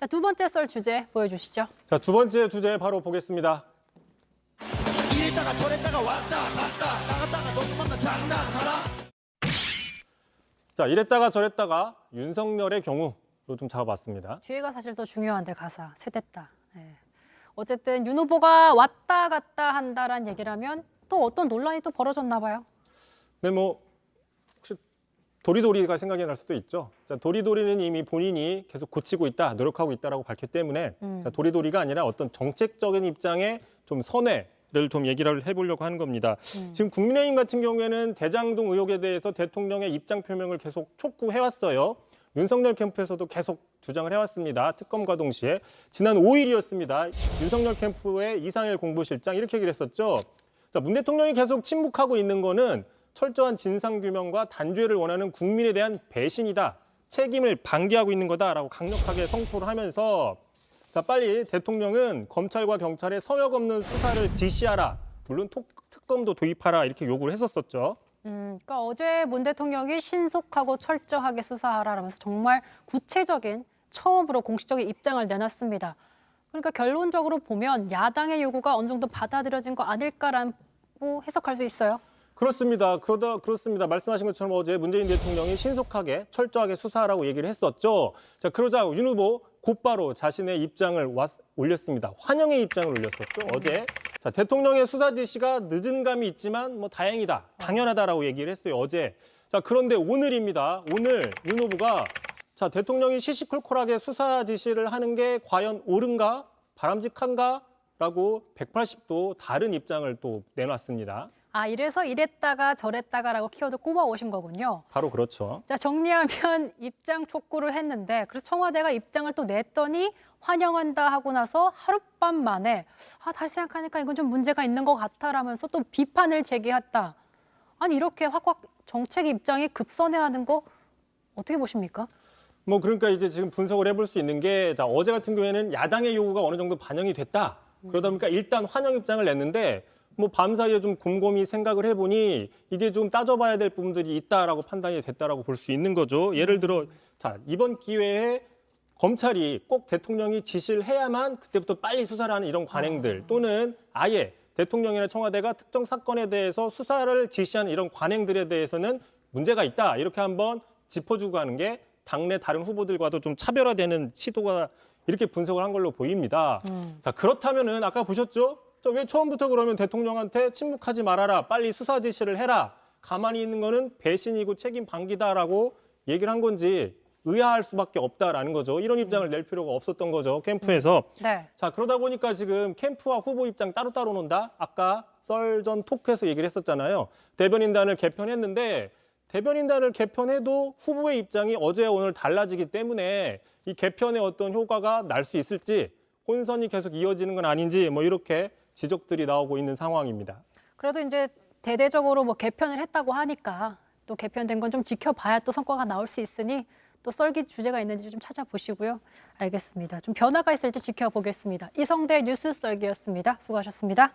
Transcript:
자, 두 번째 썰 주제 보여주시죠. 자, 두 번째 주제 바로 보겠습니다. 이랬다가 저랬다가 왔다 갔다 나갔다가 너 도망가 장난하라. 자, 이랬다가 저랬다가 윤석열의 경우로 좀 잡아봤습니다. 뒤에가 사실 더 중요한데 가사 세댔다. 네. 어쨌든 윤 후보가 왔다 갔다 한다란 얘기라면 또 어떤 논란이 또 벌어졌나 봐요. 네, 뭐 혹시 도리도리가 생각이 날 수도 있죠. 자, 도리도리는 이미 본인이 계속 고치고 있다, 노력하고 있다라고 밝혔기 때문에 자, 도리도리가 아니라 어떤 정책적인 입장에 좀 선회를 좀 얘기를 해보려고 하는 겁니다. 지금 국민의힘 같은 경우에는 대장동 의혹에 대해서 대통령의 입장 표명을 계속 촉구해왔어요. 윤석열 캠프에서도 계속 주장을 해왔습니다. 특검과 동시에 지난 5일이었습니다. 윤석열 캠프의 이상일 공보실장 이렇게 얘기를 했었죠. 자, 문 대통령이 계속 침묵하고 있는 거는 철저한 진상규명과 단죄를 원하는 국민에 대한 배신이다. 책임을 방기하고 있는 거다라고 강력하게 성토를 하면서 자, 빨리 대통령은 검찰과 경찰의 서역 없는 수사를 지시하라. 물론 특검도 도입하라 이렇게 요구를 했었었죠. 그러니까 어제 문 대통령이 신속하고 철저하게 수사하라면서 정말 구체적인 처음으로 공식적인 입장을 내놨습니다. 그러니까 결론적으로 보면 야당의 요구가 어느 정도 받아들여진 거 아닐까라고 해석할 수 있어요. 그렇습니다. 그렇습니다. 말씀하신 것처럼 어제 문재인 대통령이 신속하게 철저하게 수사하라고 얘기를 했었죠. 자, 그러자 윤 후보 곧바로 자신의 입장을 올렸습니다. 환영의 입장을 올렸었죠. 어제 자, 대통령의 수사 지시가 늦은 감이 있지만 뭐 다행이다, 당연하다라고 얘기를 했어요. 어제. 자, 그런데 오늘입니다. 오늘 윤 후보가 자, 대통령이 시시콜콜하게 수사 지시를 하는 게 과연 옳은가, 바람직한가라고 180도 다른 입장을 또 내놨습니다. 아, 이래서 이랬다가 저랬다가라고 키워드 꼽아 오신 거군요. 바로 그렇죠. 자, 정리하면 입장 촉구를 했는데 그래서 청와대가 입장을 또 냈더니 환영한다 하고 나서 하룻밤 만에 다시 생각하니까 이건 좀 문제가 있는 것 같아라면서 또 비판을 제기했다. 아니 이렇게 확확 정책 입장이 급선회하는 거 어떻게 보십니까? 뭐 그러니까 이제 지금 분석을 해볼 수 있는 게 자, 어제 같은 경우에는 야당의 요구가 어느 정도 반영이 됐다. 그러다 보니까 일단 환영 입장을 냈는데 뭐 밤사이에 좀 곰곰이 생각을 해보니 이게 좀 따져봐야 될 부분들이 있다라고 판단이 됐다라고 볼 수 있는 거죠. 예를 들어 자, 이번 기회에 검찰이 꼭 대통령이 지시를 해야만 그때부터 빨리 수사를 하는 이런 관행들 또는 아예 대통령이나 청와대가 특정 사건에 대해서 수사를 지시하는 이런 관행들에 대해서는 문제가 있다. 이렇게 한번 짚어주고 가는 게 당내 다른 후보들과도 좀 차별화되는 시도가 이렇게 분석을 한 걸로 보입니다. 자, 그렇다면은 아까 보셨죠? 왜 처음부터 그러면 대통령한테 침묵하지 말아라. 빨리 수사 지시를 해라. 가만히 있는 거는 배신이고 책임 방기다라고 얘기를 한 건지 의아할 수밖에 없다라는 거죠. 이런 입장을 낼 필요가 없었던 거죠. 캠프에서. 네. 자, 그러다 보니까 지금 캠프와 후보 입장 따로따로 논다. 아까 썰전 토크에서 얘기를 했었잖아요. 대변인단을 개편했는데 대변인단을 개편해도 후보의 입장이 어제와 오늘 달라지기 때문에 이 개편의 어떤 효과가 날 수 있을지 혼선이 계속 이어지는 건 아닌지 뭐 이렇게 지적들이 나오고 있는 상황입니다. 그래도 이제 대대적으로 뭐 개편을 했다고 하니까 또 개편된 건 좀 지켜봐야 또 성과가 나올 수 있으니 또 썰기 주제가 있는지 좀 찾아보시고요. 알겠습니다. 좀 변화가 있을지 지켜보겠습니다. 이성대 뉴스 썰기였습니다. 수고하셨습니다.